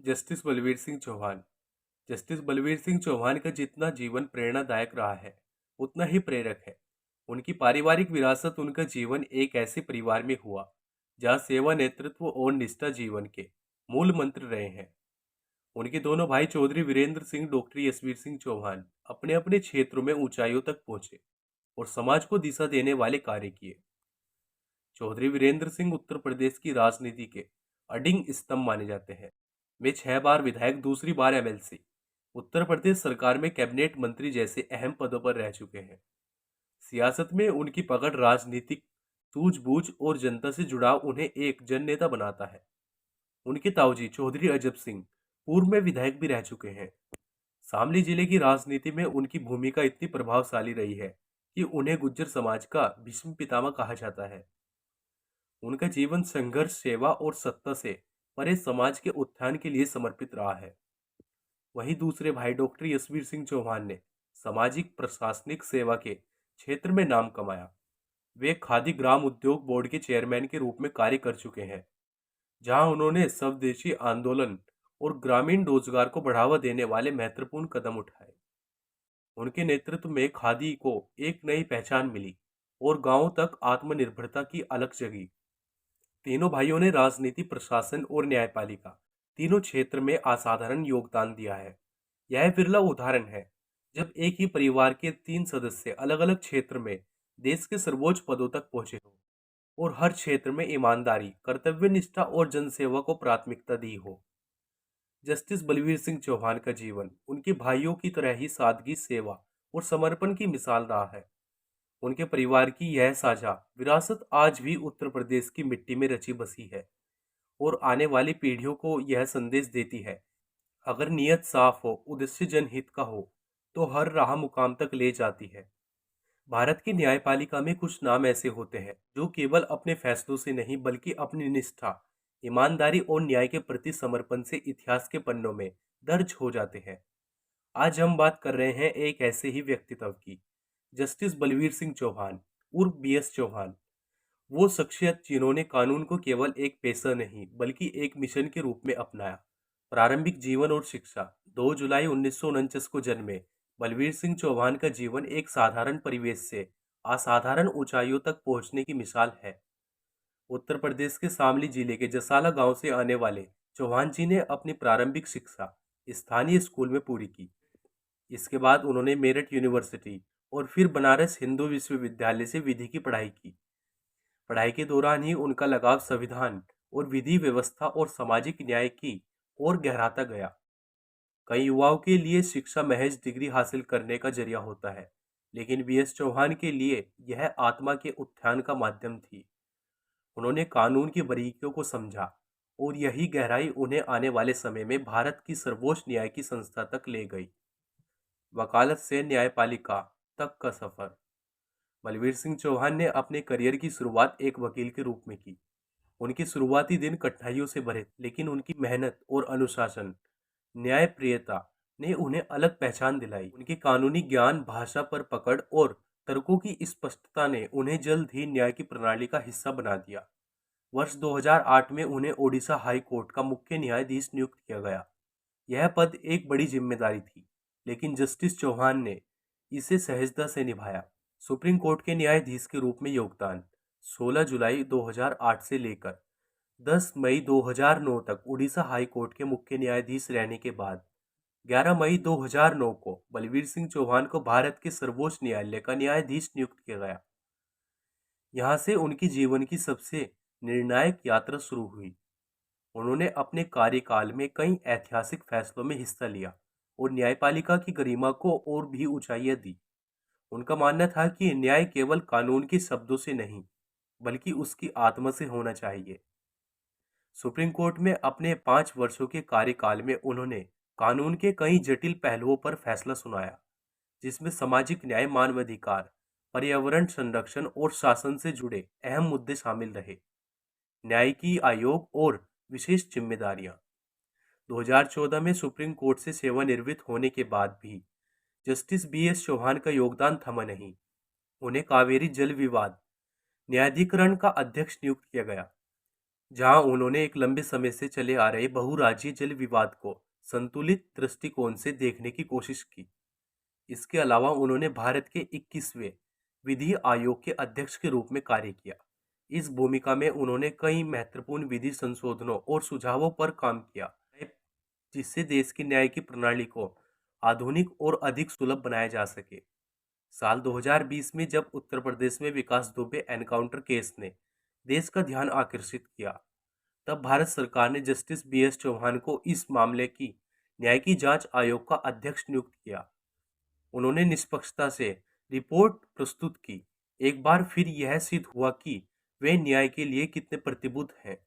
Justice Balvir Singh Chauhan. Justice Balvir Singh Chauhan का जितना जीवन प्रेरणादायक रहा है, उतना ही प्रेरक है। उनकी पारिवारिक विरासत उनका जीवन एक ऐसे परिवार में हुआ जहां सेवा, नेतृत्व और निष्ठा जीवन के मूल मंत्र रहे हैं। उनके दोनों भाई चौधरी वीरेंद्र सिंह, डॉक्टर यशवीर सिंह चौहान अपने अपने क्षेत्रों में ऊंचाइयों तक पहुंचे और समाज को दिशा देने वाले कार्य किए। चौधरी वीरेंद्र सिंह उत्तर प्रदेश की राजनीति के अडिंग स्तंभ माने जाते हैं। वे 6 बार विधायक, दूसरी बार एमएलसी, उत्तर प्रदेश सरकार में कैबिनेट मंत्री जैसे अहम पदों पर रह चुके हैं। सियासत में उनकी पकड़, राजनीतिक सूझबूझ और जनता से जुड़ाव उन्हें एक जननेता बनाता है। उनके ताऊजी चौधरी अजब सिंह पूर्व में विधायक भी रह चुके हैं। शामली जिले की राजनीति में उनकी भूमिका इतनी प्रभावशाली रही है कि उन्हें गुज्जर समाज का भीष्म पितामह कहा जाता है। उनका जीवन संघर्ष, सेवा और सत्ता से परे समाज के उत्थान के लिए समर्पित रहा है। वहीं दूसरे भाई डॉक्टर यशवीर सिंह चौहान ने सामाजिक प्रशासनिक सेवा के क्षेत्र में नाम कमाया। वे खादी ग्राम उद्योग बोर्ड के चेयरमैन के रूप में कार्य कर चुके हैं, जहां उन्होंने स्वदेशी आंदोलन और ग्रामीण रोजगार को बढ़ावा देने वाले महत्वपूर्ण कदम उठाए। उनके नेतृत्व में खादी को एक नई पहचान मिली और गांवों तक आत्मनिर्भरता की अलख जगी। तीनों भाइयों ने राजनीति, प्रशासन और न्यायपालिका तीनों क्षेत्र में असाधारण योगदान दिया है। यह विरला उदाहरण है जब एक ही परिवार के 3 सदस्य अलग अलग क्षेत्र में देश के सर्वोच्च पदों तक पहुंचे हो और हर क्षेत्र में ईमानदारी, कर्तव्य निष्ठा और जनसेवा को प्राथमिकता दी हो। जस्टिस बलवीर सिंह चौहान का जीवन उनके भाइयों की तरह ही सादगी, सेवा और समर्पण की मिसाल रहा है। उनके परिवार की यह साझा विरासत आज भी उत्तर प्रदेश की मिट्टी में रची बसी है और आने वाली पीढ़ियों को यह संदेश देती है, अगर नीयत साफ हो, उद्देश्य जनहित का हो, तो हर राह मुकाम तक ले जाती है। भारत की न्यायपालिका में कुछ नाम ऐसे होते हैं जो केवल अपने फैसलों से नहीं बल्कि अपनी निष्ठा, ईमानदारी और न्याय के प्रति समर्पण से इतिहास के पन्नों में दर्ज हो जाते हैं। आज हम बात कर रहे हैं एक ऐसे ही व्यक्तित्व की, जस्टिस बलवीर सिंह चौहान उर्फ बीएस चौहान। वो शख्सियत जिन्होंने कानून को केवल एक पेशा नहीं बल्कि एक मिशन के रूप में अपनाया। प्रारंभिक जीवन और शिक्षा। 2 जुलाई 1949 को जन्मे बलवीर सिंह चौहान का जीवन एक साधारण परिवेश से असाधारण ऊंचाइयों तक पहुंचने की मिसाल है। उत्तर प्रदेश के शामली जिले के जसाला गांव से आने वाले चौहान जी ने अपनी प्रारंभिक शिक्षा स्थानीय स्कूल में पूरी की। इसके बाद उन्होंने मेरठ यूनिवर्सिटी और फिर बनारस हिंदू विश्वविद्यालय से विधि की पढ़ाई की। पढ़ाई के दौरान ही उनका लगाव संविधान और विधि व्यवस्था और सामाजिक न्याय की ओर गहराता गया। कई युवाओं के लिए शिक्षा महज डिग्री हासिल करने का जरिया होता है, लेकिन बीएस चौहान के लिए यह आत्मा के उत्थान का माध्यम थी। उन्होंने कानून की बारीकियों को समझा और यही गहराई उन्हें आने वाले समय में भारत की सर्वोच्च न्याय की संस्था तक ले गई। वकालत से न्यायपालिका तक का सफर। बलवीर सिंह चौहान ने अपने करियर की शुरुआत एक वकील के रूप में की। उनके शुरुआती दिन कठिनाइयों से भरे, लेकिन उनकी मेहनत और अनुशासन, न्यायप्रियता ने उन्हें अलग पहचान दिलाई। उनके कानूनी ज्ञान, भाषा पर पकड़ और तर्कों की स्पष्टता ने उन्हें जल्द ही न्याय की प्रणाली का हिस्सा बना दिया। वर्ष 2008 में उन्हें ओडिशा हाई कोर्ट का मुख्य न्यायाधीश नियुक्त किया गया। यह पद एक बड़ी जिम्मेदारी थी, लेकिन जस्टिस चौहान ने इसे सहजता से निभाया। सुप्रीम कोर्ट के न्यायाधीश के रूप में योगदान। 16 जुलाई 2008 से लेकर 10 मई 2009 तक उड़ीसा हाई कोर्ट के मुख्य न्यायाधीश रहने के बाद 11 मई 2009 को बलवीर सिंह चौहान को भारत के सर्वोच्च न्यायालय का न्यायाधीश नियुक्त किया गया। यहाँ से उनकी जीवन की सबसे निर्णायक यात्रा शुरू हुई। उन्होंने अपने कार्यकाल में कई ऐतिहासिक फैसलों में हिस्सा लिया और न्यायपालिका की गरिमा को और भी ऊंचाइयां दी। उनका मानना था कि न्याय केवल कानून के शब्दों से नहीं, बल्कि उसकी आत्मा से होना चाहिए। सुप्रीम कोर्ट में अपने 5 वर्षों के कार्यकाल में उन्होंने कानून के कई जटिल पहलुओं पर फैसला सुनाया, जिसमें सामाजिक न्याय, मानवाधिकार, पर्यावरण संरक्षण और शासन से जुड़े अहम मुद्दे शामिल रहे। न्यायिक आयोग और विशेष जिम्मेदारियां। 2014 में सुप्रीम कोर्ट से सेवानिवृत्त होने के बाद भी जस्टिस बीएस चौहान का योगदान थमा नहीं। उन्हें कावेरी जल विवाद न्यायाधिकरण का अध्यक्ष नियुक्त किया गया। जहां उन्होंने एक लंबे समय से चले आ रहे बहुराज्यीय जल विवाद को संतुलित दृष्टिकोण से देखने की कोशिश की। इसके अलावा उन्होंने भारत के 21वें विधि आयोग के अध्यक्ष के रूप में कार्य किया। इस भूमिका में उन्होंने कई महत्वपूर्ण विधि संशोधनों और सुझावों पर काम किया, जिससे देश की न्याय की प्रणाली को आधुनिक और अधिक सुलभ बनाया जा सके। साल 2020 में जब उत्तर प्रदेश में विकास दुबे एनकाउंटर केस ने देश का ध्यान आकर्षित किया, तब भारत सरकार ने जस्टिस BS चौहान को इस मामले की न्याय की जांच आयोग का अध्यक्ष नियुक्त किया। उन्होंने निष्पक्षता से रिपोर्ट प्रस्तुत की। एक बार फिर यह सिद्ध हुआ कि वे न्याय के लिए कितने प्रतिबद्ध हैं।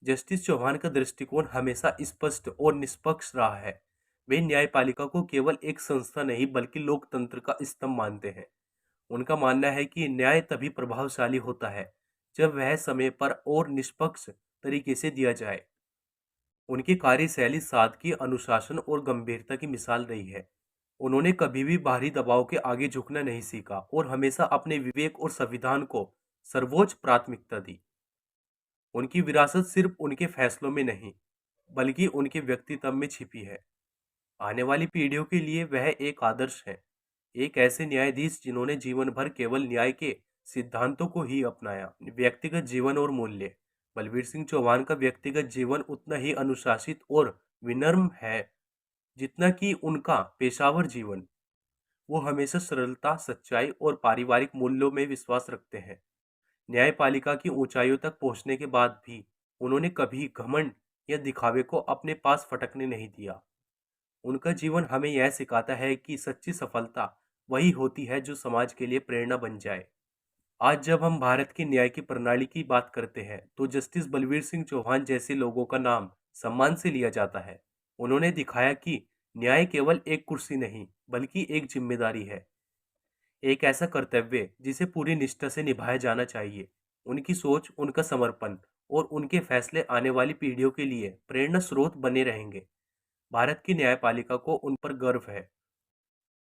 जस्टिस चौहान का दृष्टिकोण हमेशा स्पष्ट और निष्पक्ष रहा है। वे न्यायपालिका को केवल एक संस्था नहीं बल्कि लोकतंत्र का स्तंभ मानते हैं। उनका मानना है कि न्याय तभी प्रभावशाली होता है जब वह समय पर और निष्पक्ष तरीके से दिया जाए। उनकी कार्यशैली सादगी, अनुशासन और गंभीरता की मिसाल रही है। उन्होंने कभी भी बाहरी दबाव के आगे झुकना नहीं सीखा और हमेशा अपने विवेक और संविधान को सर्वोच्च प्राथमिकता दी। उनकी विरासत सिर्फ उनके फैसलों में नहीं, बल्कि उनके व्यक्तित्व में छिपी है। आने वाली पीढ़ियों के लिए वह एक आदर्श है, एक ऐसे न्यायाधीश जिन्होंने जीवन भर केवल न्याय के सिद्धांतों को ही अपनाया। व्यक्तिगत जीवन और मूल्य। बलवीर सिंह चौहान का व्यक्तिगत जीवन उतना ही अनुशासित और विनम्र है जितना कि उनका पेशावर जीवन। वो हमेशा सरलता, सच्चाई और पारिवारिक मूल्यों में विश्वास रखते हैं। न्यायपालिका की ऊंचाइयों तक पहुंचने के बाद भी उन्होंने कभी घमंड या दिखावे को अपने पास फटकने नहीं दिया। उनका जीवन हमें यह सिखाता है कि सच्ची सफलता वही होती है जो समाज के लिए प्रेरणा बन जाए। आज जब हम भारत की न्याय की प्रणाली की बात करते हैं तो जस्टिस बलवीर सिंह चौहान जैसे लोगों का नाम सम्मान से लिया जाता है। उन्होंने दिखाया कि न्याय केवल एक कुर्सी नहीं बल्कि एक जिम्मेदारी है, एक ऐसा कर्तव्य जिसे पूरी निष्ठा से निभाया जाना चाहिए। उनकी सोच, उनका समर्पण और उनके फैसले आने वाली पीढ़ियों के लिए प्रेरणा स्रोत बने रहेंगे। भारत की न्यायपालिका को उन पर गर्व है।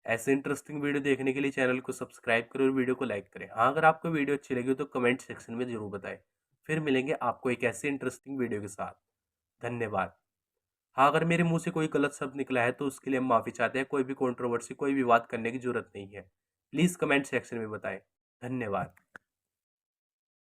ऐसे इंटरेस्टिंग वीडियो देखने के लिए चैनल को सब्सक्राइब करें और वीडियो को लाइक करें। हाँ, अगर आपको वीडियो अच्छी लगी हो तो कमेंट सेक्शन में जरूर बताएं। फिर मिलेंगे आपको एक ऐसे इंटरेस्टिंग वीडियो के साथ। धन्यवाद। हाँ, अगर मेरे मुंह से कोई गलत शब्द निकला है तो उसके लिए हम माफ़ी चाहते हैं। कोई भी कंट्रोवर्सी, कोई विवाद करने की जरूरत नहीं है। प्लीज़ कमेंट सेक्शन में बताएं। धन्यवाद।